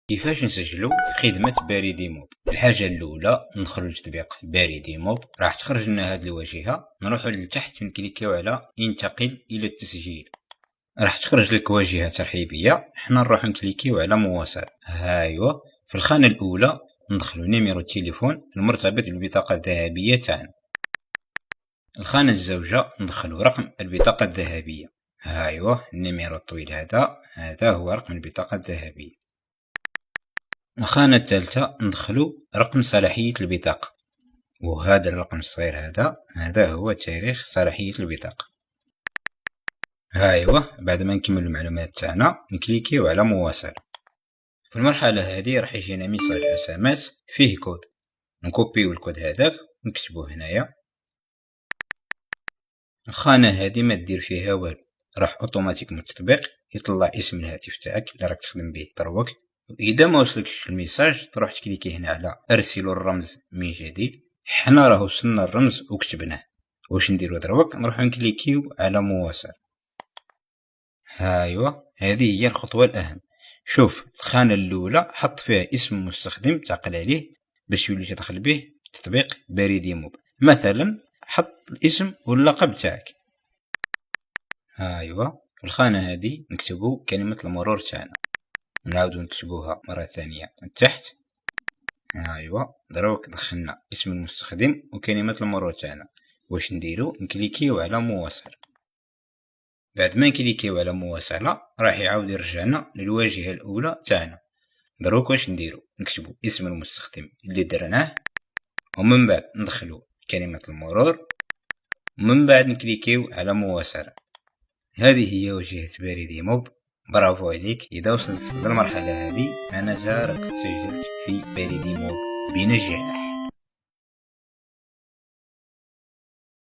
كيفاش نسجلو خدمة بريدي موب؟ الحاجة الأولى ندخلو لتطبيق بريدي موب، راح تخرج لنا هاد الواجهة، نروحو لتحت ونكليكيو على انتقل إلى التسجيل، راح تخرج لك واجهة ترحيبية، حنا نروحو نكليكيو على مواصلة. هايوا في الخانة الأولى ندخلو نيميرو التليفون المرتبط بالبطاقة الذهبية تاعنا. الخانة الزوجة ندخلو رقم البطاقة الذهبية، هايوا النيميرو الطويل هذا هو رقم البطاقة الذهبية. الخانة الثالثة ندخلو رقم صلاحية البطاقة، وهذا الرقم الصغير هذا هو تاريخ صلاحية البطاقة. هايوا بعد ما نكمل المعلومات تاعنا نكليكيو على مواصلة. في المرحلة هذه راح يجينا ميساج SMS فيه كود، نكوبيو الكود هذاك ونكتبوه هنايا. الخانة هذه ما دير فيها والو، راح اوتوماتيك من التطبيق يطلع اسم الهاتف تاعك اللي راك تخدم به دروك. واذا ما وصلكش الميساج تروح تكليكي هنا على ارسلوا الرمز من جديد. حنا راه وصلنا الرمز وكتبناه، واش نديرو دروك؟ نروحو نكليكيو على مواصلة. هايوا هذه هي الخطوة الأهم. شوف الخانة الأولى حط فيها اسم المستخدم تعقل عليه باش يولي تدخل به تطبيق بريدي موب، مثلا حط الاسم واللقب تاعك. هايوا في الخانة هذه نكتبو كلمة المرور تاعنا، نعاودو نكتبوها مرة ثانية من تحت. ايوا دروك دخلنا اسم المستخدم وكلمة المرور تاعنا، واش نديرو؟ نكليكيو على مواصلة. بعد ما نكليكيو على مواصلة راح يعاود يرجعنا للواجهة الأولى تاعنا. دروك واش نديرو؟ نكتبو اسم المستخدم اللي درناه، ومن بعد ندخلو كلمة المرور، ومن بعد نكليكيو على مواصلة. هذه هي واجهة بريدي موب. برافو عليك، إذا وصلت للمرحلة هذه معناتها راك تسجلت في بريدي موب بنجاح.